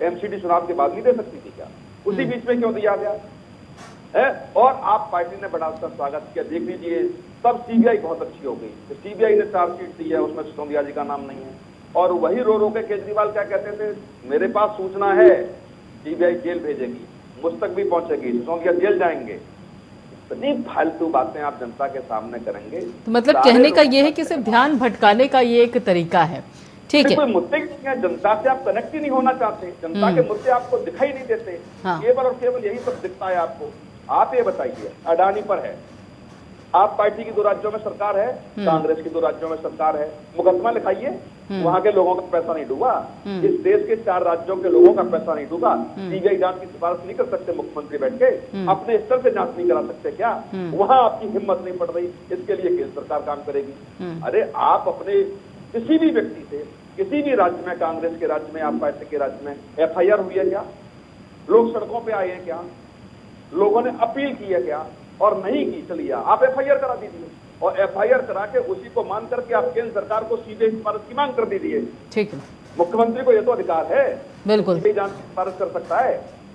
MCD चुनाव के बाद नहीं दे सकती थी क्या? उसी बीच में क्यों दिया गया है? और आप पार्टी ने बड़ा उसका स्वागत किया। देख लीजिए, तब सीबीआई बहुत अच्छी हो गई, तो सीबीआई ने चार्जशीट दी है, उसमें सिसोदिया जी का नाम नहीं है। और वही रो रो के केजरीवाल क्या कहते थे, मेरे पास सूचना है सीबीआई जेल भेजेगी, मुझ तक भी पहुंचेगी, सिसोदिया जेल जाएंगे। इतनी फालतू बातें आप जनता के सामने करेंगे। तो मतलब कहने का ये है कि सिर्फ ध्यान भटकाने का ये एक तरीका है। ठीक है, कोई मुद्दे जनता से आप कनेक्ट ही नहीं होना चाहते, जनता के मुद्दे आपको दिखाई नहीं देते। हाँ। केवल और केवल यही सब दिखता है आपको। आप ये बताइए, अडानी पर है, आप पार्टी की 2 राज्यों में सरकार है, कांग्रेस की 2 राज्यों में सरकार है, मुकदमा लिखाइए, वहां के लोगों का पैसा नहीं डूबा, इस देश के 4 राज्यों के लोगों का पैसा नहीं डूबा। सीबीआई जांच की सिफारिश नहीं कर सकते मुख्यमंत्री बैठ के? अपने स्तर से जांच नहीं करा सकते क्या? वहां आपकी हिम्मत नहीं पड़ रही, इसके लिए केंद्र सरकार काम करेगी। अरे आप अपने किसी भी व्यक्ति से, किसी भी राज्य में, कांग्रेस के राज्य में, आप पार्टी के राज्य में एफआईआर हुई है क्या? लोग सड़कों पे आए हैं क्या? लोगों ने अपील की है क्या? और नहीं की, चलिए आप एफआईआर करा दीजिए, और एफआईआर करा के उसी को मान करके आप केंद्र सरकार को सीधे सिफारिश की मांग कर दीजिए। ठीक है, मुख्यमंत्री को यह तो अधिकार है, बिल्कुल सीबीआई जांच की सिफारिश कर सकता है।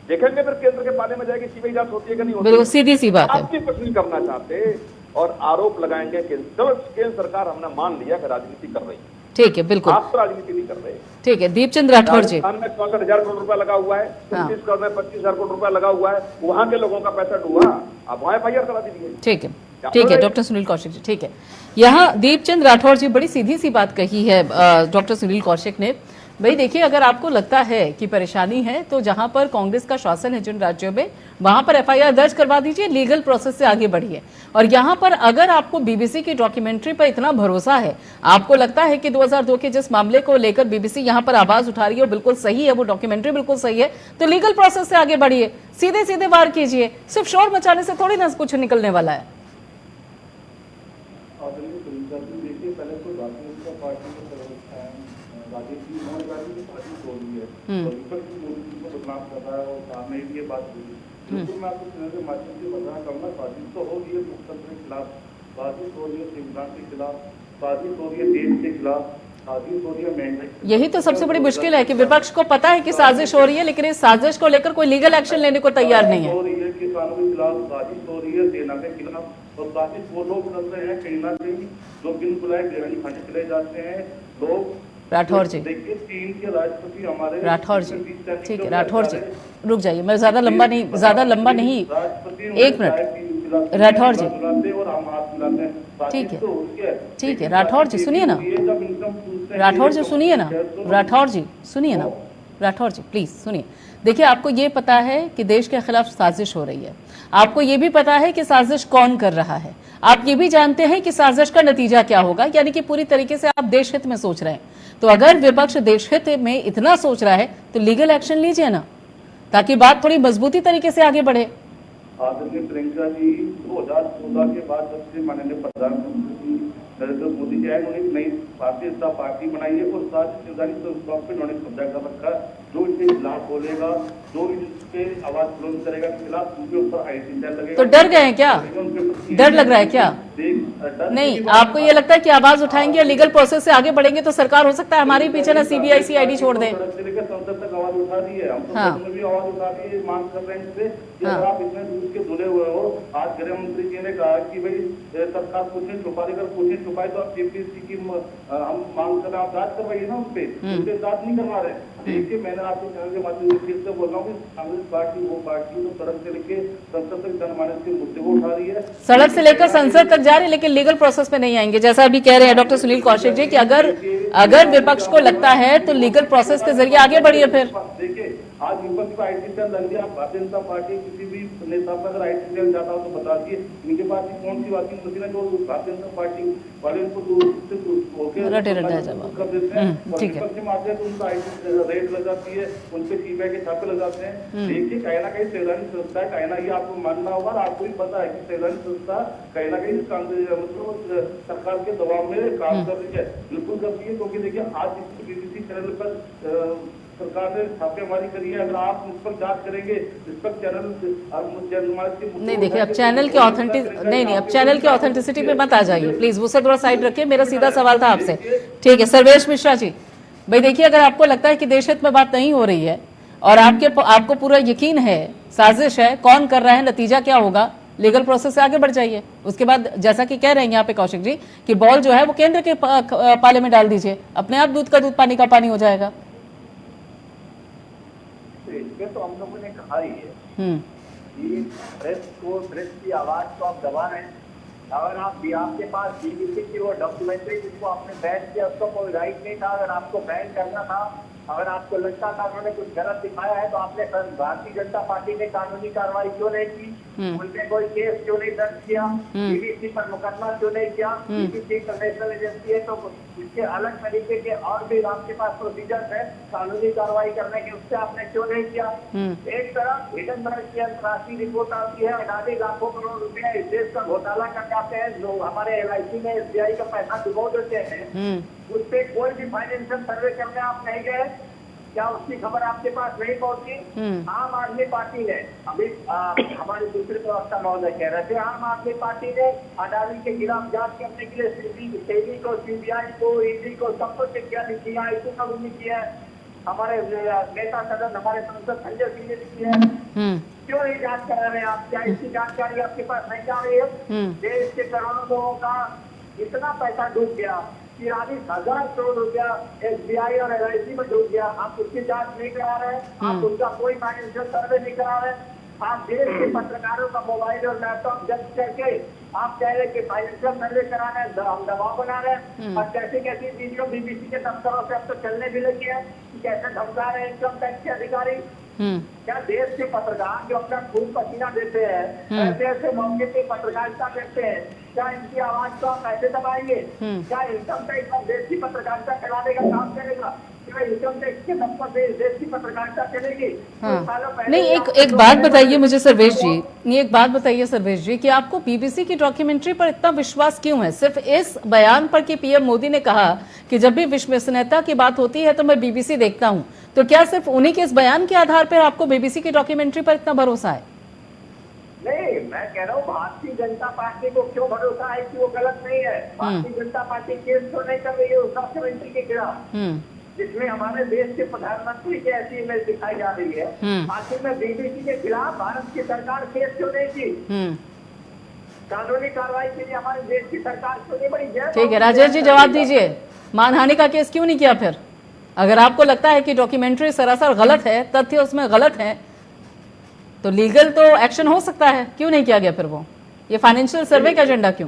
देखेंगे फिर केंद्र के पाले में जाएगी सीबीआई जांच होती है कि नहीं होती। बिल्कुल सीधी सी बात है। आप भी कुछ नहीं करना चाहते और आरोप लगाएंगे केंद्र सरकार हमने मान लिया कि राजनीति कर रही है। ठीक है, बिल्कुल आप तो राजनीति नहीं कर रहे। ठीक है, दीपचंद राठौर जी, राजस्थान में 64,000 करोड़ रुपया लगा हुआ है, 25 करोड़ में 25,000 करोड़ रुपया लगा हुआ है, वहां के लोगों का पैसा डूबा, आप वहां एफआईआर करा दीजिए। ठीक है, ठीक है डॉक्टर सुनील कौशिक जी। ठीक है, यहाँ दीपचंद राठौर जी बड़ी सीधी सी बात कही है डॉक्टर सुनील कौशिक ने। भाई देखिए, अगर आपको लगता है कि परेशानी है तो जहां पर कांग्रेस का शासन है जिन राज्यों में, वहां पर एफआईआर दर्ज करवा दीजिए, लीगल प्रोसेस से आगे बढ़िए। और यहां पर अगर आपको बीबीसी की डॉक्यूमेंट्री पर इतना भरोसा है, आपको लगता है कि 2002 के जिस मामले को लेकर बीबीसी यहां पर आवाज उठा रही है बिल्कुल सही है, वो डॉक्यूमेंट्री बिल्कुल सही है, तो लीगल प्रोसेस से आगे बढ़िए, सीधे सीधे वार कीजिए। सिर्फ शोर मचाने से थोड़ी ना कुछ निकलने वाला है। बिल्कुल मैं आपको चैनल के माध्यम से बताना चाहूँगा, साजिश तो हो रही है लोकतंत्र के खिलाफ, साजिश हो रही है संविधान के खिलाफ, साजिश हो रही है देश के खिलाफ, साजिश हो रही है महंगाई। यही तो सबसे बड़ी मुश्किल है कि विपक्ष को पता है कि साजिश हो रही है, लेकिन इस साजिश को लेकर कोई लीगल एक्शन लेने को तैयार नहीं है। हो रही है किसानों के खिलाफ, साजिश हो रही है सेना के खिलाफ, और साजिश वो लोग कर रहे हैं कहीं ना कहीं जो बिन बुलाए बिरयानी खाने चले जाते हैं लोग। राठौर जी, देखिए चीन के राष्ट्रपति हमारे राठौर जी, ठीक है राठौर जी रुक जाइए, मैं ज्यादा लंबा नहीं, एक मिनट राठौर जी, ठीक है राठौर जी सुनिए ना, राठौर जी सुनिए ना, राठौर जी सुनिए ना, राठौर जी प्लीज सुनिए। देखिए, आपको ये पता है कि देश के खिलाफ साजिश हो रही है, आपको ये भी पता है कि साजिश कौन कर रहा है, आप ये भी जानते हैं कि साजिश का नतीजा क्या होगा, यानी कि पूरी तरीके से आप देश हित में सोच रहे हैं। तो अगर विपक्ष देश हित में इतना सोच रहा है तो लीगल एक्शन लीजिए ना, ताकि बात थोड़ी मजबूती तरीके से आगे बढ़े। आदरणीय प्रियंका जी, 2014 के बाद जब से माननीय प्रधानमंत्री नरेंद्र मोदी जी आए, उन्होंने नई भारतीय जनता पार्टी बनाई है और साथ ही संवैधानिक संस्थाओं पर उन्होंने कब्जा कर रखा है। जो इसके खिलाफ बोलेगा, जो इसके आवाज बुलंद करेगा के खिलाफ उनके ऊपर आईटी सेल लगेगा। तो डर गए हैं क्या? डर लग रहा है क्या? नहीं, आपको ये लगता है कि आवाज उठाएंगे, लीगल प्रोसेस से आगे बढ़ेंगे तो सरकार हो सकता है हमारे पीछे ना सीबीआई सीआईडी छोड़ दें। संसद तक आवाज उठा दी है, हम तो सदन में भी आवाज उठा दी, मांग कर रहे हैं इससे कि अगर आप इतने दूर के धुले हुए हो। आज गृह मंत्री जी ने कहा कि भाई सरकार पूछे छुपाई, अगर पूछे छुपाई तो आप जेपीसी की हम मांग कर रहे हैं, आप जांच करवाइए ना उनपे, उनसे जांच नहीं करवा रहे। देखिए, मैंने आपके चैनल के माध्यम से फिर से बोल रहा हूँ, कांग्रेस पार्टी वो पार्टी जो सड़क से लेके संसद तक जनमानस के मुद्दे को उठा रही है, सड़क से लेकर संसद तक जा रही है, लेकिन लीगल प्रोसेस में नहीं आएंगे। जैसा अभी कह रहे हैं डॉक्टर सुनील कौशिक जी कि अगर विपक्ष को लगता है तो लीगल प्रोसेस के जरिए आगे बढ़िए। फिर देखिए, आज विपक्ष को आईटी सेल लग गया, भारतीय जनता पार्टी किसी भी नेता पर अगर आईटी सेल जाता हो तो बता दिए, इनके पास कौन सी वाकिंग मशीन है जो भारतीय जनता पार्टी वाले उनको ठीक है, रेट लग जाती है, उनपे सीबीआई के छापे लग जाते हैं। देखिए, कहीं ना कहीं संवैधानिक संस्था है, कहीं ना ये आपको मानना होगा, आपको भी पता है कि संवैधानिक संस्था कहीं ना कहीं मतलब सरकार के दबाव में काम कर रही है, बिल्कुल कर रही है। क्योंकि देखिए, आज बीबीसी चैनल पर सरकार ने छापेमारी करी है, अगर आप उस पर जांच करेंगे, इस पर चैनल नहीं, देखिए अब चैनल के अब चैनल की ऑथेंटिसिटी पे मत आ जाइए प्लीज, वो सब थोड़ा साइड रखिए। मेरा सीधा सवाल था आपसे, ठीक है। सर्वेश मिश्रा जी, भाई देखिए, अगर आपको लगता है कि देश हित में बात नहीं हो रही है, और आपको पूरा यकीन है, साजिश है, कौन कर रहा है, नतीजा क्या होगा, लीगल प्रोसेस से आगे बढ़ जाइए। उसके बाद जैसा कि कह रहे हैं यहाँ पे कौशिक जी कि बॉल जो है वो केंद्र के पाले में डाल दीजिए, अपने आप दूध का दूध पानी का पानी हो जाएगा। इसमें तो हम लोगों ने कहा ही है कि प्रेस की आवाज को आप दबा रहे हैं। अगर आपके पास बीबीसी की वो डॉक्यूमेंट्री जिसको आपने बैन किया उसको कोई राइट नहीं था, अगर आपको बैन करना था, अगर आपको लगता था उन्होंने कुछ गलत दिखाया है तो आपने भारतीय जनता पार्टी ने कानूनी कार्रवाई क्यों नहीं की, उन पे कोई केस क्यों नहीं दर्ज किया, बीबीसी पर मुकदमा क्यों नहीं किया। बीबीसी इंटरनेशनल एजेंसी है तो इसके अलग तरीके के और भी आपके पास प्रोसीजर है कानूनी कार्रवाई करने के, उससे आपने क्यों नहीं किया। एक तरफ हिडनबर्ग की अंतर्राष्ट्रीय रिपोर्ट आती है, अडानी लाखों करोड़ रुपए इस देश का घोटाला कर जाते हैं, लोग हमारे LIC में SBI का पैसा डुबो देते हैं, उस पर कोई भी फाइनेंशियल सर्वे करने आप नहीं गए, क्या उसकी खबर आपके पास नहीं पहुंची। आम आदमी पार्टी ने अभी हमारे दूसरे प्रवक्ता महोदय कह रहे थे, आम आदमी पार्टी ने अडानी के खिलाफ जांच करने के लिए सेबी को, CBI को, ED को सबको किया, IC का भी किया है, हमारे नेता सदन हमारे सांसद संजय सिंह ने किया है। क्यों नहीं जांच करा रहे आप, क्या इसकी जानकारी आपके पास नहीं जा रही है। देश के करोड़ों लोगों का इतना पैसा डूब गया, 43,000 करोड़ रुपया SBI और LIC में डूब गया, आप उसकी जांच नहीं करा रहे, आप उनका कोई फाइनेंशियल सर्वे नहीं करा रहे, आप देश के पत्रकारों का मोबाइल और लैपटॉप जब्त करके आप कह रहे कि फाइनेंशियल सर्वे कराना है, हम दबाव बना रहे हैं, और कैसी कैसी वीडियो बीबीसी के दफ्तरों से अब तो चलने भी लगी है कि कैसे धमका रहे हैं इनकम टैक्स के अधिकारी। क्या देश के पत्रकार जो अपना खून पसीना देते हैं, ऐसे ऐसे मौके पे पत्रकारिता करते हैं, क्या इनकी आवाज को आप ऐसे दबाएंगे। क्या इनकम टैक्स और देश की पत्रकारिता चलाने का काम करेगा, क्या इनकम टैक्स के दफ्तर से देश की पत्रकारिता चलेगी। नहीं, एक बात बताइए मुझे सर्वेश जी, ये एक बात बताइए सर्वेश जी कि आपको बीबीसी की डॉक्यूमेंट्री पर इतना विश्वास क्यों है, सिर्फ इस बयान पर कि PM मोदी ने कहा कि जब भी विश्वसनीयता की बात होती है तो मैं बीबीसी देखता हूं, तो क्या सिर्फ उन्हीं के इस बयान के आधार पर आपको बीबीसी की डॉक्यूमेंट्री पर इतना भरोसा है। नहीं, मैं कह रहा हूँ भारतीय जनता पार्टी को क्यों भरोसा है कि वो गलत नहीं है। भारतीय जनता पार्टी केस क्यों नहीं कर रही है उस डॉक्यूमेंट्री के खिलाफ, जिसमें हमारे देश के प्रधानमंत्री की ऐसी इमेज दिखाई जा रही है। आखिर में बीबीसी के खिलाफ भारत की सरकार केस क्यों नहीं की, कानूनी कार्रवाई के लिए हमारे देश की सरकार क्यों नहीं बढ़ी। ठीक है राजेश जी, जवाब दीजिए, मानहानि का केस क्यों नहीं किया फिर। अगर आपको लगता है कि डॉक्यूमेंट्री सरासर गलत है, तथ्य उसमें गलत है, तो लीगल तो एक्शन हो सकता है, क्यों नहीं किया गया फिर वो, ये फाइनेंशियल सर्वे का एजेंडा क्यों।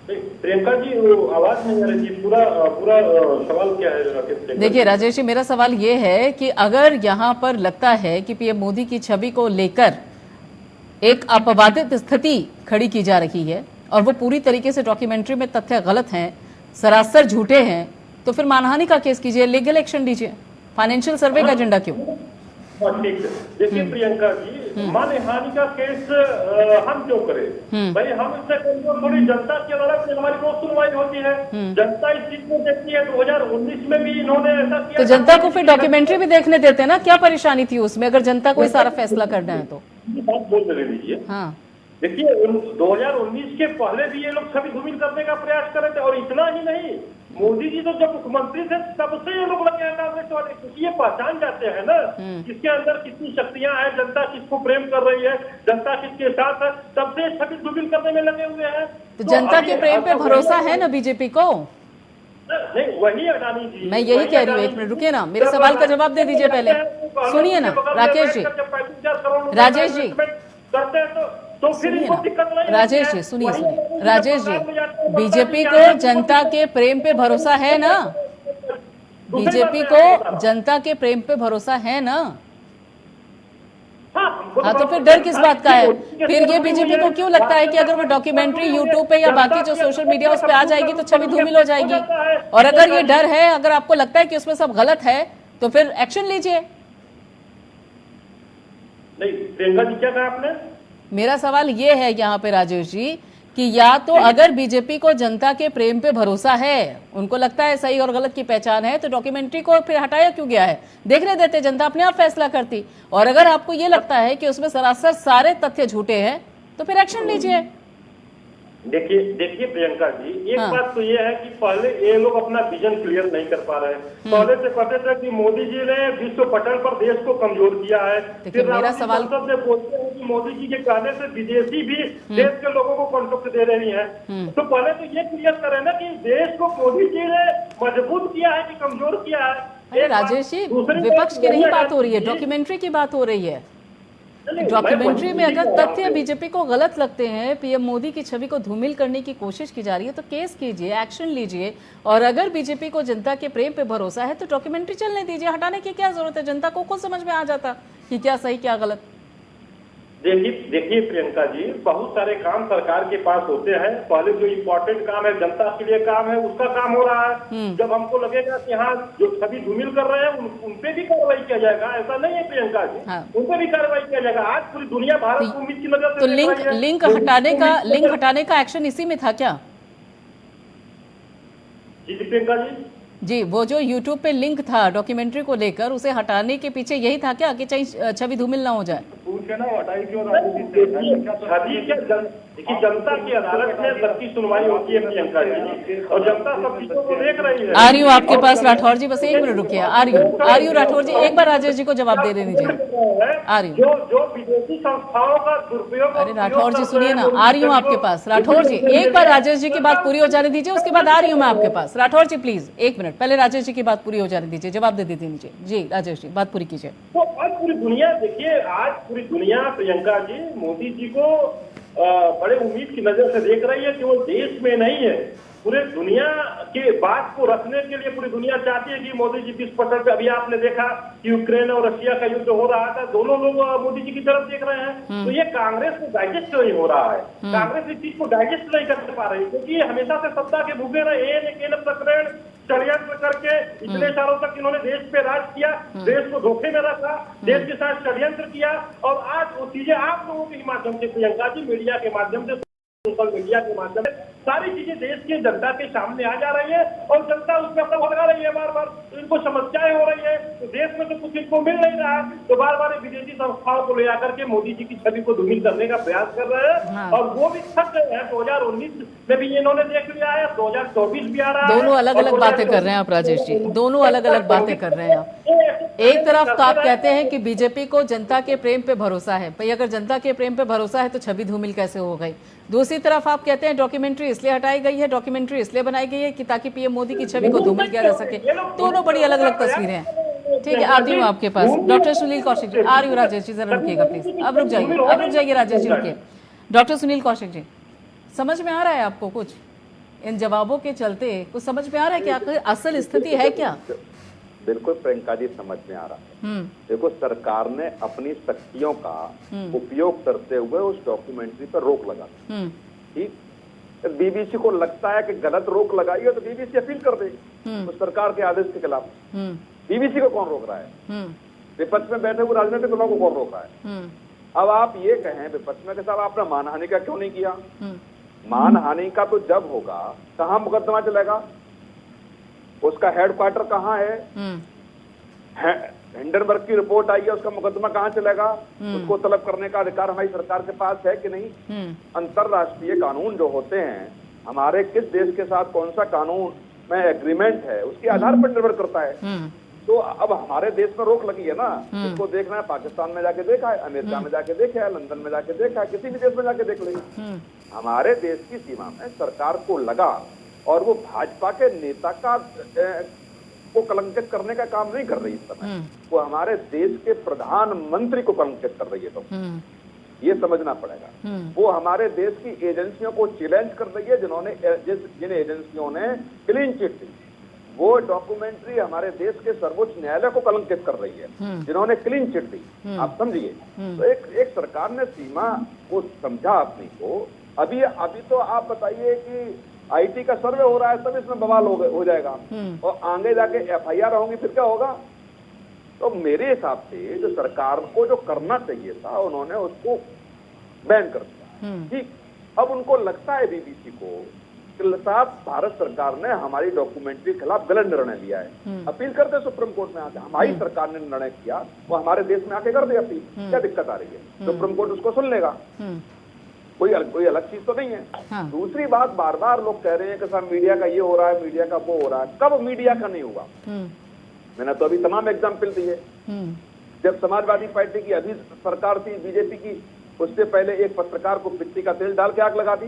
प्रियंका जी आवाज नहीं आ रही थी, पूरा सवाल क्या है। देखिए राजेश जी, मेरा सवाल ये है कि अगर यहाँ पर लगता है कि PM मोदी की छवि को लेकर एक अपवादित स्थिति खड़ी की जा रही है और वो पूरी तरीके से डॉक्यूमेंट्री में तथ्य गलत हैं, सरासर झूठे हैं, तो फिर मानहानि का केस कीजिए, लीगल एक्शन लीजिए, फाइनेंशियल सर्वे का एजेंडा क्यों। ठीक है, देखिए प्रियंका जी, मानहानि का केस हम क्यों करें भाई, हम इससे थोड़ी जनता की अदालत में हमारी रोज सुनवाई होती है, जनता इस चीज को देखती है। 2019 में भी इन्होंने ऐसा किया, तो जनता को फिर डॉक्यूमेंट्री भी देखने देते हैं ना, क्या परेशानी थी उसमें, अगर जनता को सारा फैसला करना है तो। बात बोलने दीजिए। हाँ देखिए 2019 के पहले भी ये लोग छवि धूमिल करने का प्रयास कर रहे थे, और इतना ही नहीं, मोदी जी तो जब मुख्यमंत्री थे तब से ये लोग लगे हैं कांग्रेस वाले, क्योंकि ये पहचान जाते हैं ना किसके अंदर कितनी शक्तियां हैं, जनता किसको प्रेम कर रही है, जनता किसके साथ है, तब से छवि धूमिल करने में लगे हुए हैं। तो जनता के प्रेम पे भरोसा है ना बीजेपी को। नहीं, वही अडानी जी, मैं यही कह रही हूँ, एक मिनट रुकिए ना, मेरे सवाल का जवाब दे दीजिए पहले, सुनिए ना राकेश जी, राजेश जी तो फिर इनको दिक्कत नहीं। राजेश जी सुनिए, राजेश जी, बीजेपी को जनता के प्रेम पे भरोसा है ना, बीजेपी को जनता के प्रेम पे भरोसा है ना। हाँ, तो फिर डर किस बात का है। फिर ये बीजेपी को क्यों लगता है कि अगर वो डॉक्यूमेंट्री यूट्यूब पे या बाकी जो सोशल मीडिया उस पे आ जाएगी तो छवि धूमिल हो जाएगी। और अगर ये डर है, अगर आपको लगता है कि उसमें सब गलत है, तो फिर एक्शन लीजिए। नहीं, प्रियंका जी क्या कहा आपने? मेरा सवाल ये है यहाँ पे राजेश जी कि या तो अगर बीजेपी को जनता के प्रेम पे भरोसा है, उनको लगता है सही और गलत की पहचान है, तो डॉक्यूमेंट्री को फिर हटाया क्यों गया है, देखने देते, जनता अपने आप फैसला करती। और अगर आपको ये लगता है कि उसमें सरासर सारे तथ्य झूठे हैं, तो फिर एक्शन लीजिए। देखिए प्रियंका जी, एक हाँ। बात तो ये है कि पहले ये लोग अपना विजन क्लियर नहीं कर पा रहे हैं। पहले से कहते थे कि मोदी जी ने विश्व पटल पर देश को कमजोर किया है। देखिए, मेरा सवाल संसद में बोलते हैं कि मोदी जी के कहने से विदेशी भी देश के लोगों को कॉन्ट्रैक्ट दे रही है। तो पहले तो ये क्लियर करें ना कि देश को मोदी जी ने मजबूत किया है कि कमजोर किया है। अरे राजेश जी, विपक्ष की नहीं बात हो रही है, डॉक्यूमेंट्री की बात हो रही है। डॉक्यूमेंट्री में अगर तथ्य बीजेपी को गलत लगते हैं, पीएम मोदी की छवि को धूमिल करने की कोशिश की जा रही है, तो केस कीजिए, एक्शन लीजिए। और अगर बीजेपी को जनता के प्रेम पे भरोसा है तो डॉक्यूमेंट्री चलने दीजिए, हटाने की क्या जरूरत है? जनता को खुद समझ में आ जाता कि क्या सही क्या गलत। देखिए प्रियंका जी, बहुत सारे काम सरकार के पास होते हैं। पहले जो इम्पोर्टेंट काम है, जनता के लिए काम है, उसका काम हो रहा है। जब हमको लगेगा कि हाँ जो सभी धूमिल कर रहे हैं उन पे भी कार्रवाई किया जाएगा, ऐसा नहीं है प्रियंका जी। हाँ। उन पे भी कार्रवाई किया जाएगा। आज पूरी दुनिया भारत को उम्मीद की नजर तो से देख रही है। लिंक हटाने का एक्शन इसी में था क्या? जी प्रियंका जी, वो जो YouTube पे लिंक था डॉक्यूमेंट्री को लेकर, उसे हटाने के पीछे यही था क्या कि छवि धूमिल ना हो जाए? पूछे ना हटाई क्यों? देखिए जनता की अदालत में सबकी सुनवाई होती है प्रियंका जी, और जनता सब चीजों को देख रही है। आ रही हूँ आपके पास राठौर जी, बस एक मिनट रुकिए। आ रही हूँ राठौर जी, एक बार राजेश जी को जवाब दे दीजिए। आ रही हूँ। जो विदेशी संस्थाओं का दुरुपयोग। अरे राठौर जी सुनिए ना, आ रही हूँ आपके पास। राठौर जी, एक बार राजेश जी की बात पूरी हो जाने दीजिए, उसके बाद आ रही हूँ मैं आपके पास। राठौर जी प्लीज एक मिनट, पहले राजेश जी की बात पूरी हो जाने दीजिए, जवाब दे दीजिए। जी राजेश जी, बात पूरी कीजिए। तो आज पूरी दुनिया देखिए, आज पूरी दुनिया प्रियंका जी मोदी जी को बड़े उम्मीद की नजर से देख रही है। केवल देश में नहीं है, पूरे दुनिया के बात को रखने के लिए पूरी दुनिया चाहती है कि मोदी जी विश्व पटल पे। अभी आपने देखा कि यूक्रेन और रशिया का युद्ध हो रहा था, दोनों लोग मोदी जी की तरफ देख रहे हैं। तो ये कांग्रेस को डाइजेस्ट नहीं हो रहा है। कांग्रेस इस चीज को डाइजेस्ट नहीं कर पा रही, क्योंकि हमेशा से सत्ता के भूखे रहे, प्रकरण षड्यंत्र करके इतने सालों तक इन्होंने देश पे राज किया, देश को धोखे में रखा, देश के साथ षड्यंत्र किया। और आज वो चीजें आप लोगों के माध्यम से प्रियंका जी, मीडिया के माध्यम से, सोशल मीडिया के माध्यम से सारी चीजें देश की जनता के सामने आ जा रही है, और जनता उसमें अपना भड़का रही है बार बार। तो इनको समस्याएं हो रही है, तो देश में तो कुछ इनको मिल नहीं रहा, तो बार बार विदेशी संस्थाओं को ले आकर के मोदी जी की छवि को धूमिल करने का प्रयास कर रहे हैं। हाँ। और वो भी थक गए हैं। 2019 में भी इन्होंने देख लिया है, 2024 भी आ रहा है। दोनों अलग अलग बातें कर रहे हैं आप राजेश जी, दोनों अलग अलग बातें कर रहे हैं आप। एक तरफ तो आप कहते हैं कि बीजेपी को जनता के प्रेम पे भरोसा है, भाई अगर जनता के प्रेम पे भरोसा है तो छवि धूमिल कैसे हो गई? दूसरी तरफ आप कहते हैं डॉक्यूमेंट्री इसलिए हटाई गई है, डॉक्यूमेंट्री इसलिए बनाई गई है कि ताकि पीएम मोदी की छवि को धूमिल किया जा सके। दोनों बड़ी अलग अलग तस्वीरें हैं। ठीक है, आती हूँ आपके पास। डॉक्टर सुनील कौशिक जी, आ रही हूँ राजेश जी, जरा रुकिएगा प्लीज। अब रुक जाइए राजेश जी, रुकिए। डॉक्टर सुनील कौशिक जी, समझ में आ रहा है आपको कुछ इन जवाबों के चलते? कुछ समझ में आ रहा है कि आखिर असल स्थिति है क्या? बिल्कुल प्रियंका जी, समझ में आ रहा है। देखो, सरकार ने अपनी शक्तियों का उपयोग करते हुए उस डॉक्यूमेंट्री पर रोक लगा दी। ठीक, बीबीसी को लगता है कि गलत रोक लगाई है तो बीबीसी अपील कर दे तो सरकार के आदेश के खिलाफ। बीबीसी को कौन रोक रहा है? विपक्ष में बैठे हुए राजनीतिक दलों को कौन रोक रहा है? अब आप ये कहें विपक्ष में कि साहब आपने मानहानि का क्यों नहीं किया? मानहानि का तो जब होगा, कहाँ मुकदमा चलेगा, उसका हेडक्वार्टर कहाँ है, हिंडनबर्ग की रिपोर्ट आई है, उसका मुकदमा कहाँ चलेगा, उसको तलब करने का अधिकार हमारी सरकार के पास है कि नहीं? अंतरराष्ट्रीय कानून जो होते हैं, हमारे किस देश के साथ कौन सा कानून में एग्रीमेंट है, उसके आधार पर निर्भर करता है। तो अब हमारे देश में रोक लगी है ना, इसको देखना है पाकिस्तान में जाके देखा है, अमेरिका में जाके देखा है, लंदन में जाके देखा है, किसी भी देश में जाके देख ले। हमारे देश की सीमा में सरकार को लगा, और वो भाजपा के नेता का को कलंकित करने का काम नहीं कर रही इस समय, वो हमारे देश के प्रधानमंत्री को कलंकित कर रही है। तो ये समझना पड़ेगा। वो हमारे देश की एजेंसियों को चैलेंज कर रही है, जिन एजेंसियों ने क्लीन चिट दी। वो डॉक्यूमेंट्री हमारे देश के सर्वोच्च न्यायालय को कलंकित कर रही है, जिन्होंने क्लीन चिट दी। आप समझिए, तो एक सरकार ने सीमा को समझा अपनी को। अभी तो आप बताइए कि आईटी का सर्वे हो रहा है, तब इसमें बवाल हो जाएगा, और आगे जाके एफआईआर होंगी, फिर क्या होगा? तो मेरे हिसाब से जो सरकार को जो करना चाहिए था, उन्होंने उसको बैन कर दिया। ठीक, अब उनको लगता है बीबीसी को कि साहब भारत सरकार ने हमारी डॉक्यूमेंट्री के खिलाफ गलत निर्णय लिया है, अपील करते सुप्रीम कोर्ट में आके। हमारी सरकार ने निर्णय किया, वो हमारे देश में आके कर दे अपील, क्या दिक्कत आ रही है? सुप्रीम कोर्ट उसको सुन लेगा। कोई अलग चीज तो नहीं है। हाँ। दूसरी बात, बार बार लोग कह रहे हैं कि साहब मीडिया का ये हो रहा है, मीडिया का वो हो रहा है। कब मीडिया का नहीं हुआ? मैंने तो अभी तमाम एग्जाम्पल दिए। जब समाजवादी पार्टी की अभी सरकार थी, बीजेपी की, उससे पहले एक पत्रकार को मिट्टी का तेल डाल के आग लगा दी।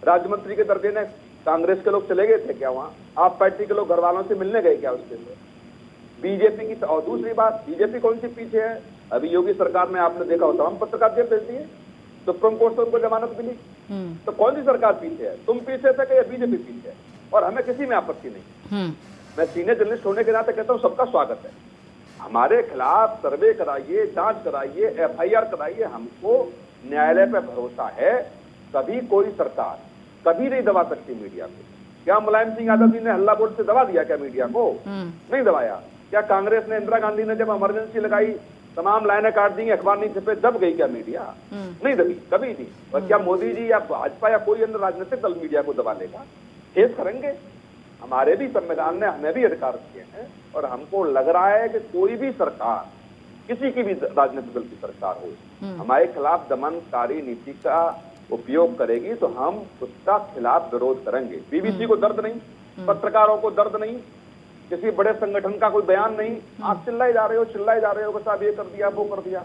राज्य मंत्री के दर्जे ने कांग्रेस के लोग चले गए थे क्या वहां? आप पार्टी के लोग घर वालों से मिलने गए क्या उसके लिए? बीजेपी की। और दूसरी बात, बीजेपी कौन सी पीछे है? अभी योगी सरकार में आपने देखा हो तमाम पत्रकार जेल भेज दिए, सुप्रीम कोर्ट से उनको जमानत मिली। तो कौन सी सरकार पीछे है? तुम पीछे थे या बीजेपी पीछे है? और हमें किसी में आपत्ति नहीं। मैं सीनियर जर्नलिस्ट होने के नाते कहता हूँ सबका स्वागत है। हमारे खिलाफ सर्वे कराइए, जांच कराइए, एफआईआर कराइए, हमको न्यायालय पे भरोसा है। कभी कोई सरकार कभी नहीं दबा सकती मीडिया को। क्या मुलायम सिंह यादव जी ने हल्ला बोल से दबा दिया क्या मीडिया को? नहीं दबाया। क्या कांग्रेस ने, इंदिरा गांधी ने जब इमरजेंसी लगाई, तमाम लाइनें काट दी, अखबार नहीं छपे, दब गई क्या मीडिया? नहीं दबी, कभी नहीं। और क्या मोदी जी या भाजपा या कोई अन्य राजनीतिक दल मीडिया को दबा लेगा? फेस करेंगे। हमारे भी संविधान ने हमें भी अधिकार दिए हैं, और हमको लग रहा है कि कोई भी सरकार, किसी की भी राजनीतिक दल की सरकार हो, हमारे खिलाफ दमनकारी नीति का उपयोग करेगी तो हम उसका खिलाफ विरोध करेंगे। बीबीसी को दर्द नहीं, पत्रकारों को दर्द नहीं, किसी बड़े संगठन का कोई बयान नहीं। आप चिल्लाए जा रहे हो कि साहब ये कर दिया, वो कर दिया।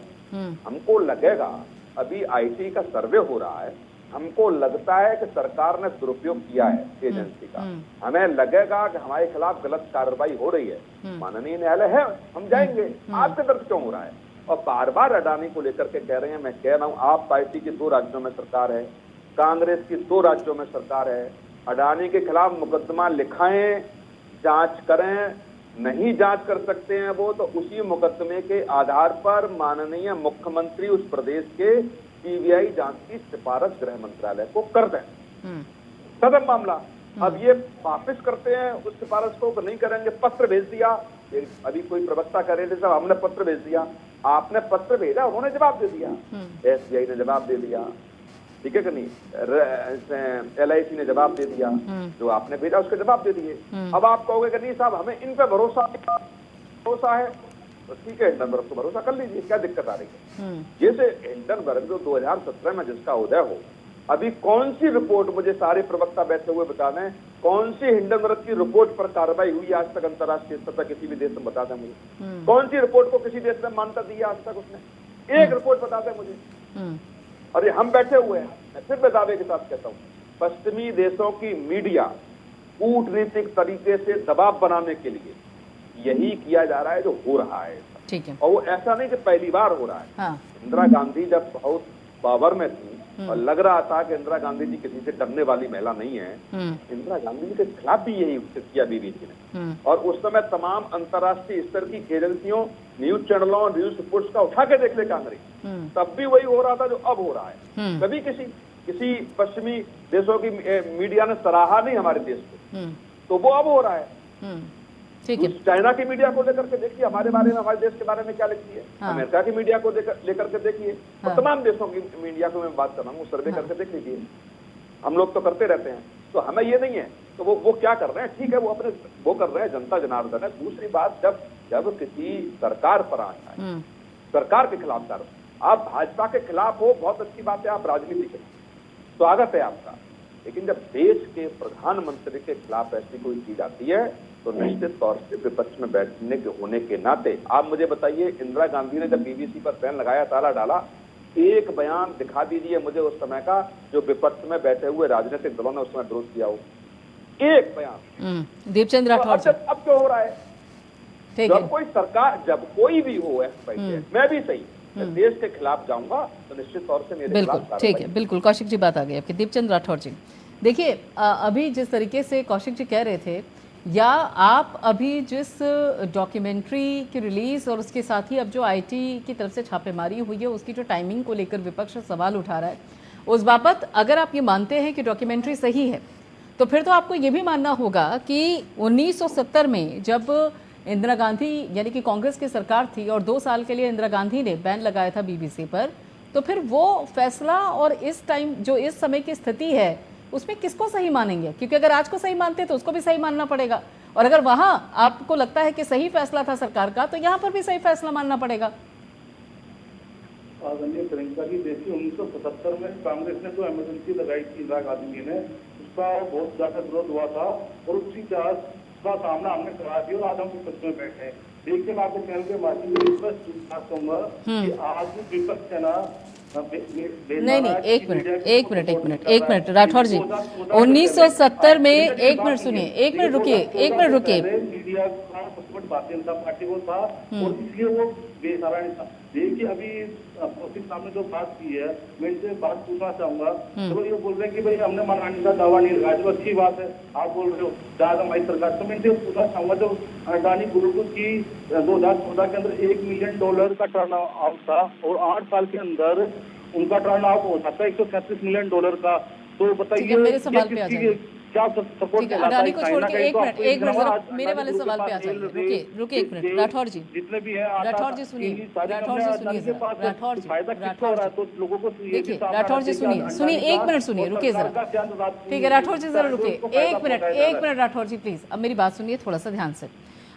हमको लगेगा, अभी आईटी का सर्वे हो रहा है, हमको लगता है कि सरकार ने दुरुपयोग किया है एजेंसी का। हमें लगेगा कि हमारे खिलाफ गलत कार्रवाई हो रही है, माननीय न्यायालय है, हम जाएंगे। आपके दर्द क्यों हो रहा है? और बार बार अडानी को लेकर के कह रहे हैं। मैं कह रहा हूं, आप पार्टी की 2 राज्यों में सरकार है, कांग्रेस की 2 राज्यों में सरकार है। अडानी के खिलाफ मुकदमा लिखाएं, जांच करें। नहीं जांच कर सकते हैं वो, तो उसी मुकदमे के आधार पर माननीय मुख्यमंत्री उस प्रदेश के सीबीआई जांच की सिफारिश गृह मंत्रालय को कर दें। खत्म मामला। अब ये वापस करते हैं उस सिफारिश को, नहीं करेंगे। पत्र भेज दिया, अभी कोई प्रवक्ता कर रहे थे साहब, हमने पत्र भेज दिया। आपने पत्र भेजा, उन्होंने जवाब दे दिया। एसबीआई ने जवाब दे दिया, ठीक है कि नहीं? LIC ने जवाब दे दिया, जो आपने भेजा उसके जवाब दे दिए। अब आप कहोगे कि नहीं साहब हमें इन पे भरोसा है, तो ठीक है, हिंडनबर्ग को भरोसा कर लीजिए, क्या दिक्कत आ रही है? जैसे हिंडनबर्ग जो 2017 में जिसका उदय हो, अभी कौन सी रिपोर्ट, मुझे सारे प्रवक्ता बैठे हुए बता दें, कौन सी हिंडनबर्ग की रिपोर्ट पर कार्रवाई हुई आज तक अंतर्राष्ट्रीय स्तर पर किसी भी देश में? बता दें मुझे। कौन सी रिपोर्ट को किसी देश ने मान्यता दी है आज तक? उसने एक रिपोर्ट बता दें मुझे। और ये हम बैठे हुए हैं, मैं फिर मैं दावे के साथ कहता हूँ, पश्चिमी देशों की मीडिया कूटनीतिक तरीके से दबाव बनाने के लिए यही किया जा रहा है जो हो रहा है। ठीक है। और वो ऐसा नहीं कि पहली बार हो रहा है। हाँ। इंदिरा गांधी जब बहुत पावर में थी और लग रहा था कि इंदिरा गांधी जी किसी से डरने वाली महिला नहीं है, इंदिरा गांधी जी के खिलाफ भी यही किया बीबीसी ने। और उस समय तमाम अंतर्राष्ट्रीय स्तर की एजेंसियों, न्यूज चैनलों, न्यूज रिपोर्ट्स का उठा के देख ले कांग्रेस, तब भी वही हो रहा था जो अब हो रहा है। कभी किसी पश्चिमी देशों की मीडिया ने सराहा नहीं हमारे देश को, तो वो अब हो रहा है। ठीक है। चाइना की मीडिया को लेकर के देखिए, हमारे बारे में, हमारे देश के बारे में क्या लिखती है। अमेरिका की मीडिया को लेकर के देखिए, और तमाम देशों की मीडिया को मैं बात कर रहा हूँ, सर्वे करके देख लीजिए। हम लोग तो करते रहते हैं, तो हमें ये नहीं है। तो वो क्या कर रहे हैं? ठीक है, वो कर रहे हैं, जनता जनार्दन है। दूसरी बात, जब किसी सरकार पर आता है, सरकार के खिलाफ कर, आप भाजपा के खिलाफ हो, बहुत अच्छी बात है, आप राजनीति के, स्वागत है आपका। लेकिन जब देश के प्रधानमंत्री के खिलाफ ऐसी कोई चीज आती है, तो निश्चित तौर से विपक्ष में बैठने के होने के नाते, आप मुझे बताइए, इंदिरा गांधी ने जब बीबीसी पर बैन लगाया, ताला डाला, एक बयान दिखा दीजिए मुझे उस समय का जो विपक्ष में बैठे हुए राजनीतिक दलों ने उस समय विरोध किया हो। एक बयान। दीपचंद राठौर। अब क्यों हो रहा है? ठीक जब है। कोई सरकार, जब कोई भी हो, मैं भी सही, मैं देश के खिलाफ जाऊंगा तो निश्चित तौर से मेरे बिल्कुल खिलाफ ठीक है। बिल्कुल कौशिक जी, बात आ गई आपकी। दीपचंद राठौर जी, देखिए अभी जिस तरीके से कौशिक जी कह रहे थे, या आप अभी जिस डॉक्यूमेंट्री की रिलीज और उसके साथ ही अब जो आईटी की तरफ से छापेमारी हुई है उसकी जो टाइमिंग को लेकर विपक्ष सवाल उठा रहा है, उस बाबत अगर आप ये मानते हैं कि डॉक्यूमेंट्री सही है, तो फिर तो आपको ये भी मानना होगा कि 1970 में जब इंदिरा गांधी यानी कि कांग्रेस की सरकार थी और 2 साल के लिए इंदिरा गांधी ने बैन लगाया था बीबीसी पर, तो फिर वो फैसला और इस टाइम जो इस समय की स्थिति है उसमें किसको सही मानेंगे? क्योंकि अगर आज को सही मानते हैं तो उसको भी सही मानना पड़ेगा, और अगर वहां आपको लगता है कि सही फैसला था सरकार का, तो यहाँ पर भी सही फैसला मानना पड़ेगा। आदरणीय प्रियंका जी, देखिए 1977 में कांग्रेस ने जो इमरजेंसी लगाई थी इंदिरा गांधी जी ने, उसका बहुत ज्यादा विरोध हुआ था और उसी का सामना हमने करा दिया और आज हम विपक्ष में बैठे हैं। देखिए मैं आपके चैनल के माध्यम से स्पष्ट बात कहूंगा कि आज विपक्ष है ना, नहीं, एक मिनट राठौर जी, 1970 में, एक मिनट सुनिए, एक मिनट रुकिए। मीडिया का सपोर्ट भारतीय जनता पार्टी को था और इसलिए वो बेसहारा था। देखिए अभी आपके सामने जो बात की है, मैं इनसे बात पूछना चाहूंगा। चलो ये बोल रहे हैं कि भाई हमने मनाने का दावा नहीं लगाया, जो अच्छी बात है, आप बोल रहे हो जहां हमारी सरकार, तो मैं इनसे पूछना चाहूंगा, जो अडानी ग्रुप की 2014 के अंदर $1 मिलियन का टर्न आउट था और 8 साल के अंदर उनका टर्न आउट हो सकता है $137 मिलियन का, तो बताइए मेरे सवाल पे आ जाइए। क्या सपोर्ट अडानी को छोड़ के एक मिनट मेरे वाले सवाल पे आ जाइए। रुकिए एक मिनट राठौर जी, जितने भी है राठौर जी सुनिए, देखिए राठौर जी सुनिए, एक मिनट सुनिए, रुकिए जरा, ठीक है राठौर जी जरा रुकिए, एक मिनट राठौर जी प्लीज, अब मेरी बात सुनिए थोड़ा सा ध्यान से।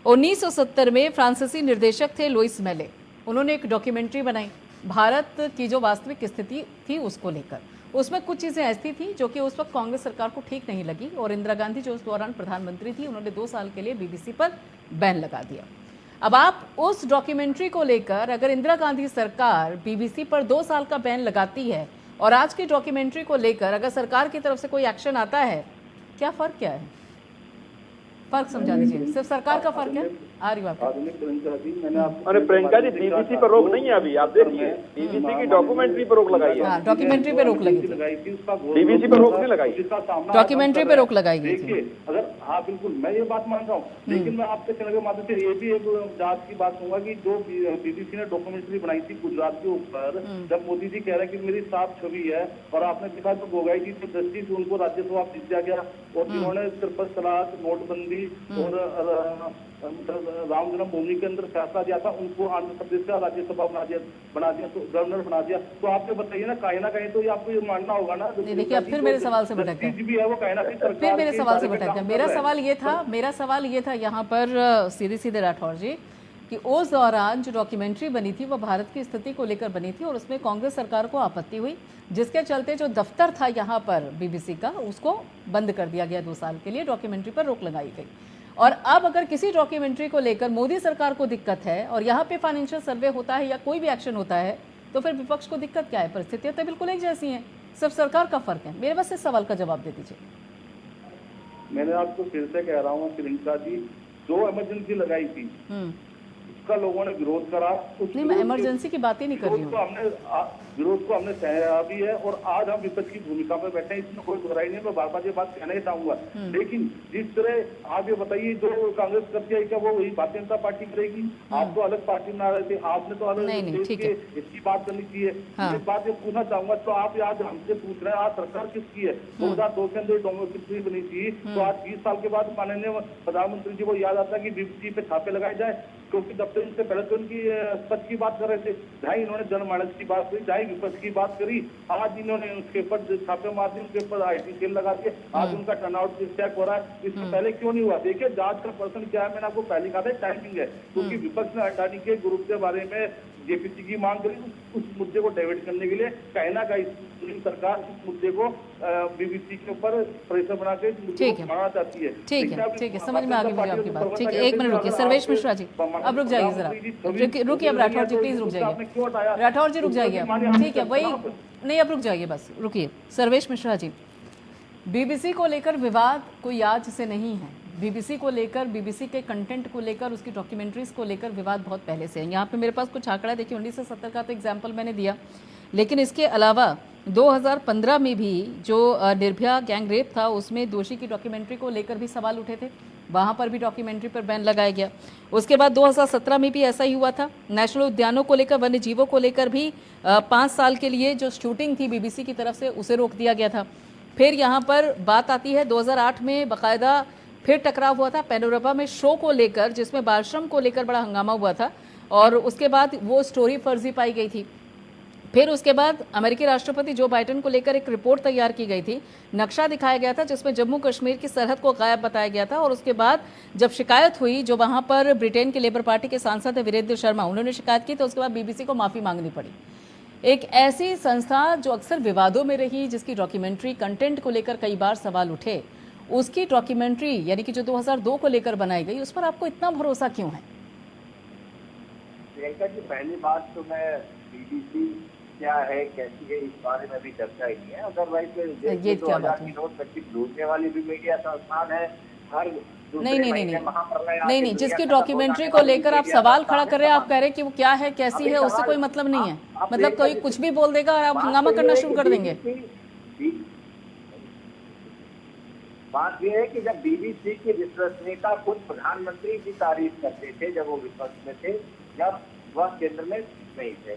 1970 में फ्रांसीसी निर्देशक थे लुइस मेले, उन्होंने एक डॉक्यूमेंट्री बनाई भारत की जो वास्तविक स्थिति थी उसको लेकर। उसमें कुछ चीज़ें ऐसी थी जो कि उस वक्त कांग्रेस सरकार को ठीक नहीं लगी और इंदिरा गांधी जो उस दौरान प्रधानमंत्री थी, उन्होंने 2 साल के लिए बीबीसी पर बैन लगा दिया। अब आप उस डॉक्यूमेंट्री को लेकर अगर इंदिरा गांधी सरकार बीबीसी पर 2 साल का बैन लगाती है और आज की डॉक्यूमेंट्री को लेकर अगर सरकार की तरफ से कोई एक्शन आता है, क्या फर्क क्या है? फर्क समझा दीजिए, सिर्फ सरकार का फर्क है। आ रही बात। अरे प्रियंका जी, बीबीसी पर रोक नहीं है अभी, आप देखिए बीबीसी की डॉक्यूमेंट्री पर रोक लगाई है। डॉक्यूमेंट्री पे रोक लगी थी, बीबीसी पर रोक नहीं लगाई, डॉक्यूमेंट्री पे रोक लगाई गई थी। अगर हाँ बिल्कुल मैं ये बात मान रहा हूँ, लेकिन मैं आपके चैनल के माध्यम से ये भी एक जांच की बात कहूंगा कि जो बीबीसी ने डॉक्यूमेंट्री बनाई थी गुजरात के ऊपर, जब मोदी जी कह रहे हैं कि मेरी साफ छवि है और आपने देखा तो गोगाई जी की दृष्टि से उनको राज्यसभा जीत दिया गया और जिन्होंने त्रिपल तलाक, नोटबंदी और राम जन्मभूमि के अंदर फैसला दिया था, उनको आंध्र प्रदेश का राज्यसभा बना दिया, तो गवर्नर बना दिया। तो आप बताइए ना, कहीं तो ये आपको ये मानना होगा ना। देखिए अब फिर मेरे सवाल से भटक गए, भी है वो कहीं ना कहीं फिर मेरे सवाल से भटक गए। मेरा सवाल ये था यहाँ पर सीधे राठौर जी कि उस दौरान जो डॉक्यूमेंट्री बनी थी वो भारत की स्थिति को लेकर बनी थी और उसमें कांग्रेस सरकार को आपत्ति हुई, जिसके चलते जो दफ्तर था यहाँ पर बीबीसी का उसको बंद कर दिया गया 2 साल के लिए, डॉक्यूमेंट्री पर रोक लगाई गई। और अब अगर किसी डॉक्यूमेंट्री को लेकर मोदी सरकार को दिक्कत है और यहाँ पे फाइनेंशियल सर्वे होता है या कोई भी एक्शन होता है तो फिर विपक्ष को दिक्कत क्या है? परिस्थितियां तो बिल्कुल एक जैसी हैं, सिर्फ सरकार का फर्क है। मेरे बस इस सवाल का जवाब दे दीजिए। मैंने आपको फिर से कह रहा हूँ प्रियंका जी, जो इमरजेंसी लगाई थी उसका लोगों ने विरोध करा। नहीं, मैं इमरजेंसी की बात ही नहीं कर रही हूँ। विरोध को हमने सहा भी है और आज हम विपक्ष की भूमिका में बैठे हैं, इसमें कोई बुराई नहीं है। मैं बार बार ये बात कहना ही चाहूंगा, लेकिन जिस तरह आप ये बताइए जो कांग्रेस करती है क्या वो वही भारतीय जनता पार्टी करेगी? आप तो अलग पार्टी में आ रहे थे, आपने तो अलग इसकी बात करनी चाहिए। एक बात ये पूछना चाहूंगा, तो आप आज हमसे पूछ रहे हैं आज सरकार किसकी है? 2002 के अंदर डोमोक्रेसी बनी थी, तो आज 20 साल के बाद माननीय प्रधानमंत्री जी को याद आता है कि बीबीसी पे छापे लगाए जाए, क्योंकि दफ्तर से पहले तो उनकी पद की बात कर रहे थे, ढाई इन्होंने जनमानस की बात करी, ढाई विपक्ष की बात करी, आज इन्होंने उसके ऊपर छापे मार दिए, उसके ऊपर IT सेल लगा के आज उनका टर्नआउट चेक हो रहा है। इससे पहले क्यों नहीं हुआ? देखिए जांच का पर्सन क्या है, मैंने आपको पहले कहा था टाइमिंग है, क्योंकि विपक्ष ने अडानी के ग्रुप के बारे में जेपीसी की मांग करी, उस मुद्दे को डाइवर्ट करने के लिए कहीं ना कहीं सरकार इस मुद्दे को बीबीसी के ऊपर प्रेशर बना के बढ़ाना चाहती है। ठीक है, समझ में आ गई मुझे आपकी बात। ठीक है, 1 मिनट रुकिए सर्वेश मिश्रा जी, अब रुक जाइए जरा, रुकिए अब राठौर जी प्लीज रुक जाइए, राठौर जी रुक जाइए, ठीक है वही नहीं, अब रुक जाइए बस रुकिए। सर्वेश मिश्रा जी, बीबीसी को लेकर विवाद कोई आज से नहीं है, बीबीसी को लेकर, बीबीसी के कंटेंट को लेकर, उसकी डॉक्यूमेंट्रीज को लेकर विवाद बहुत पहले से है। यहाँ पे मेरे पास कुछ आंकड़ा देखिए, 1970 का तो एग्जाम्पल मैंने दिया, लेकिन इसके अलावा 2015 में भी जो निर्भया गैंग रेप था उसमें दोषी की डॉक्यूमेंट्री को लेकर भी सवाल उठे थे, वहाँ पर भी डॉक्यूमेंट्री पर बैन लगाया गया। उसके बाद 2017 में भी ऐसा ही हुआ था, नेशनल उद्यानों को लेकर, वन्य जीवों को लेकर भी 5 साल के लिए जो शूटिंग थी बीबीसी की तरफ से उसे रोक दिया गया था। फिर यहाँ पर बात आती है 2008 में बाकायदा फिर टकराव हुआ था पैनोरमा में शो को लेकर, जिसमें बाल श्रम को लेकर बड़ा हंगामा हुआ था और उसके बाद वो स्टोरी फर्जी पाई गई थी। फिर उसके बाद अमेरिकी राष्ट्रपति जो बाइडेन को लेकर एक रिपोर्ट तैयार की गई थी, नक्शा दिखाया गया था जिसमें जम्मू कश्मीर की सरहद को गायब बताया गया था और उसके बाद जब शिकायत हुई, जो वहां पर ब्रिटेन के लेबर पार्टी के सांसद है वीरेंद्र शर्मा, उन्होंने शिकायत की तो उसके बाद बीबीसी को माफी मांगनी पड़ी। एक ऐसी संस्था जो अक्सर विवादों में रही, जिसकी डॉक्यूमेंट्री कंटेंट को लेकर कई बार सवाल उठे, उसकी डॉक्यूमेंट्री यानी कि जो 2002 को लेकर बनाई गई, उस पर आपको इतना भरोसा क्यों है? प्रियंका जी, पहली बात तो मैं बीबीसी क्या है, कैसी है, इस बारे में भी चर्चा ही नहीं है। अदरवाइज ये क्या बात है? दूसरे वाली भी मीडिया संस्थान है, हर नहीं, जिसकी डॉक्यूमेंट्री को लेकर आप सवाल खड़ा कर रहे हैं, आप कह रहे हैं कि वो क्या है, कैसी है, उससे कोई मतलब नहीं है। मतलब कोई कुछ भी बोल देगा और आप हंगामा करना शुरू कर देंगे। बात यह है कि जब बीबीसी की विश्वसनीयता खुद प्रधानमंत्री की तारीफ करते थे जब वो विपक्ष में थे, जब वह केंद्र में नहीं थे,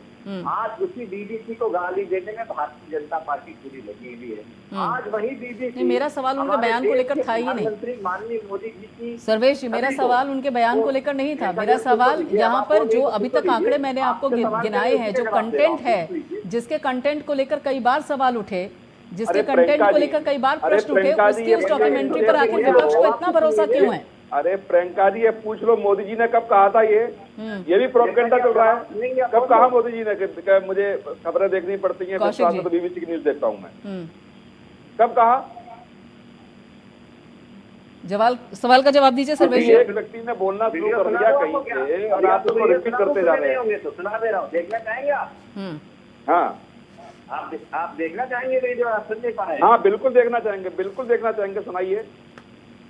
आज उसी बीबीसी को गाली देने में भारतीय जनता पार्टी पूरी लगी हुई है। आज वही बीबीसी, मेरा सवाल उनके बयान को लेकर था ही नहीं। माननीय मोदी जी की सर्वेश जी, मेरा सवाल उनके बयान को लेकर नहीं था। मेरा सवाल यहाँ पर जो अभी तक आंकड़े मैंने आपको गिनाए हैं, जो कंटेंट है, जिसके कंटेंट को लेकर कई बार सवाल उठे, जिसके कंटेंट को लेकर कई बार प्रश्न उठे, उसकी उस डॉक्यूमेंट्री पर आखिर विपक्ष को इतना भरोसा क्यों है? अरे प्रियंका जी, ये पूछ लो मोदी जी ने कब कहा था ये भी प्रोपेगेंडा चल रहा है। कब कहा मोदी जी ने मुझे खबरें देखनी पड़ती हैं, तो बीबीसी की न्यूज देखता हूँ मैं। कब कहा? सवाल का जवाब दीजिए सर्वेश। एक व्यक्ति ने बोलना शुरू कर दिया कहीं से और आप उसको रिपीट करते जा रहे हैं। तो सुना दे रहा हूँ, देखना चाहेंगे आप? हाँ, आप देखना चाहेंगे वीडियो? आप सुन नहीं पाए? हाँ, बिल्कुल देखना चाहेंगे, बिल्कुल देखना चाहेंगे, सुनाइए।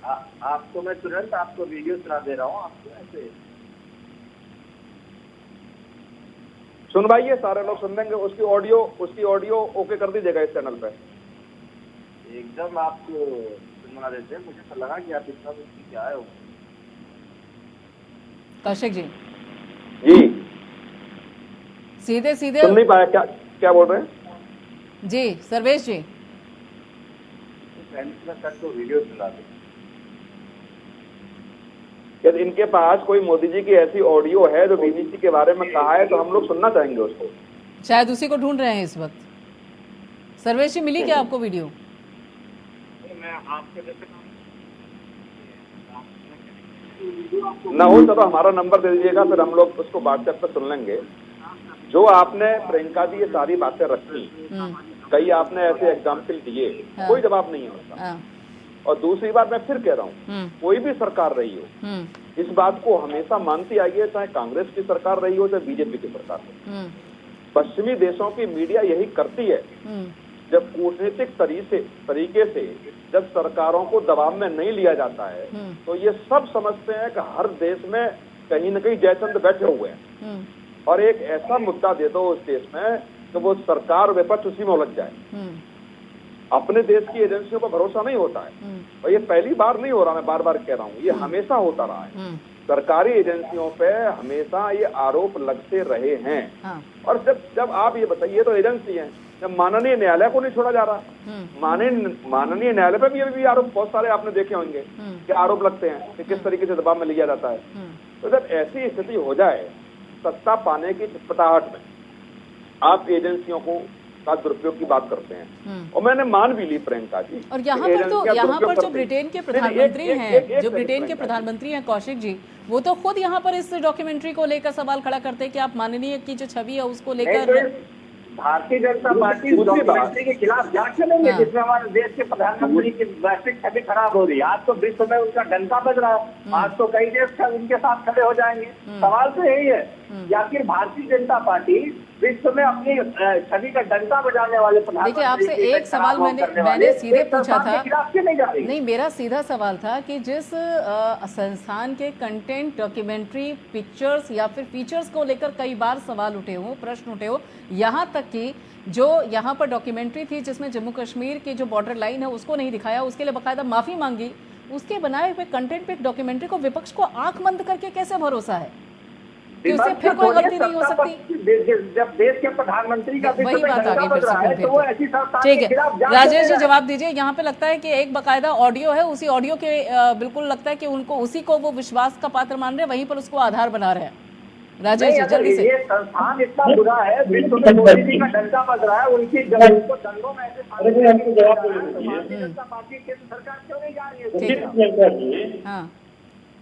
आपको मैं तुरंत आपको वीडियो सुना दे रहा हूँ, आपको ऐसे सुनवाइए, सारे लोग सुन लेंगे। उसकी ऑडियो ओके कर दीजिएगा इस चैनल पे। एकदम आपको सुनवा देते हैं। मुझे तो लगा कि आप इतना कुछ सीख आए हो। कौशिक जी सीधे सुन नहीं पाया, क्या बोल रहे हैं जी? सर्वेश जी तो वीडियो सुना दे। यदि इनके पास कोई मोदी जी की ऐसी ऑडियो है जो बीबीसी के बारे में कहा है, तो हम लोग सुनना चाहेंगे उसको। शायद उसी को ढूंढ रहे हैं इस वक्त। सर्वेश जी, मिली क्या आपको वीडियो? मैं आपके ना हो तो हमारा नंबर दे दीजिएगा, फिर हम लोग उसको व्हाट्सएप पर सुन लेंगे। जो आपने प्रियंका जी ये सारी बातें रखी, कई आपने ऐसे एग्जाम्पल दिए, कोई जवाब नहीं है उसका। और दूसरी बात मैं फिर कह रहा हूँ, कोई भी सरकार रही हो, इस बात को हमेशा मानती आई है, चाहे कांग्रेस की सरकार रही हो, चाहे बीजेपी की सरकार हो। पश्चिमी देशों की मीडिया यही करती है, जब कूटनीतिक तरीके से जब सरकारों को दबाव में नहीं लिया जाता है, तो ये सब समझते हैं कि हर देश में कहीं न कहीं जयचंद बैठे हुए हैं, और एक ऐसा मुद्दा दे दो उस देश में तो वो सरकार विपक्ष उसी में उलझ जाए। अपने देश की एजेंसियों पर भरोसा नहीं होता है, और ये पहली बार नहीं हो रहा, मैं बार बार कह रहा हूँ, ये हमेशा होता रहा है। सरकारी एजेंसियों पे हमेशा ये आरोप लगते रहे हैं। और जब आप ये बताइए, तो एजेंसी है, जब माननीय न्यायालय को नहीं छोड़ा जा रहा, माननीय न्यायालय पे भी आरोप बहुत सारे आपने देखे होंगे कि आरोप लगते हैं कि किस तरीके से दबाव में लिया जाता है। तो जब ऐसी स्थिति हो जाए, सत्ता पाने की छटपटाहट में आप एजेंसियों को का दुरुपयोग की बात करते हैं, और मैंने मान भी ली प्रियंका जी। और यहाँ पर जो ब्रिटेन के प्रधानमंत्री हैं, कौशिक जी, वो तो खुद यहाँ पर इस डॉक्यूमेंट्री को लेकर सवाल खड़ा करते हैं कि आप माननीय की जो छवि है उसको लेकर भारतीय जनता पार्टी डॉक्यूमेंट्री के खिलाफ जांच चलेंगे, जिसमें हमारे देश के प्रधानमंत्री की वैश्विक छवि खराब हो रही है। आज तो विश्व में उनका डंका बज रहा है, आज तो कई देश उनके साथ खड़े हो जाएंगे। सवाल तो यही है कि आखिर भारतीय जनता पार्टी विश्व में अपनी छवि का डंका बजाने वाले प्रधानमंत्री। देखिए, आपसे एक सवाल मैंने सीधे पूछा था, नहीं, मेरा सीधा सवाल था कि जिस संस्थान के कंटेंट, डॉक्यूमेंट्री, पिक्चर्स या फिर फीचर्स को लेकर कई बार सवाल उठे हो, प्रश्न उठे हो, यहाँ तक कि जो यहाँ पर डॉक्यूमेंट्री थी जिसमें जम्मू कश्मीर की जो बॉर्डर लाइन है उसको नहीं दिखाया, उसके लिए बाकायदा माफी मांगी, उसके बनाए हुए कंटेंट पे डॉक्यूमेंट्री को विपक्ष को आंख बंद करके कैसे भरोसा है कि उससे फिर कोई गलती नहीं हो सकती? जब देश के प्रधानमंत्री का वही बात आ गई फिर से। ठीक है, राजेश जी जवाब दीजिए। यहाँ पे लगता है कि एक बकायदा ऑडियो है, उसी ऑडियो के बिल्कुल लगता है कि उनको उसी को वो विश्वास का पात्र मान रहे हैं, वहीं पर उसको आधार बना रहे हैं। राजेश जी जल्दी से। ये संस्थान इतना बुरा है, विश्व में मोदी जी का डंका बज रहा है, उनकी दंगों में ऐसे भारतीय जनता पार्टी की सरकार क्यों नहीं जा रही है?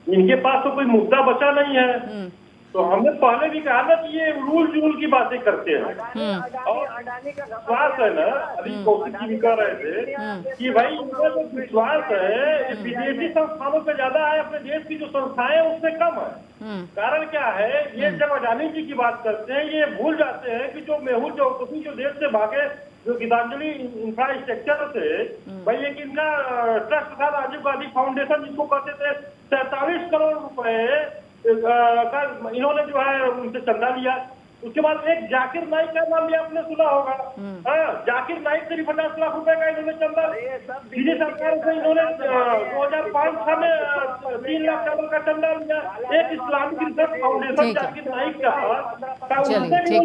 इनके पास तो कोई मुद्दा बचा नहीं है। तो हमने पहले भी कहा था कि ये रूल जूल की बातें करते हैं। अडानी का विश्वास है ना, अभी कौशिक जी भी कह रहे थे कि भाई इनका जो विश्वास है विदेशी संस्थानों पे ज्यादा है, अपने देश की जो संस्थाएं हैं उससे कम है। कारण क्या है, ये जब अडानी जी की बात करते हैं ये भूल जाते हैं कि जो मेहुल चौकसी जो देश से भागे, जो गीतांजलि इंफ्रास्ट्रक्चर थे, भाई एक इनका ट्रस्ट था राजीव गांधी फाउंडेशन जिसको कहते थे, 47 करोड़ रुपए का इन्होंने जो है उनसे चंदा लिया। उसके बाद एक जाकिर नाइक का नाम भी आपने सुना होगा। जाकिर नाइक से भी 50 लाख रुपए का इन्होंने चंदा सीधी सरकार से इन्होंने 2005-6 में 3 लाख डॉलर का चंदा लिया। एक Islamic research foundation Zakir Naik का। चलिए ठीक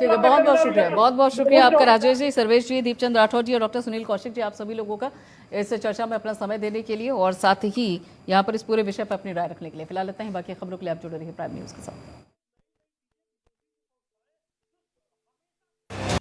है, बहुत बहुत शुक्रिया, बहुत बहुत शुक्रिया आपका राजेश जी, सर्वेश जी, दीपचंद राठौर जी और डॉक्टर सुनील कौशिक जी, आप सभी लोगों का इस चर्चा में अपना समय देने के लिए और साथ ही यहाँ पर इस पूरे विषय पर अपनी राय रखने के लिए। फिलहाल इतना ही, बाकी खबरों के लिए आप जुड़े रहिए प्राइम न्यूज के साथ।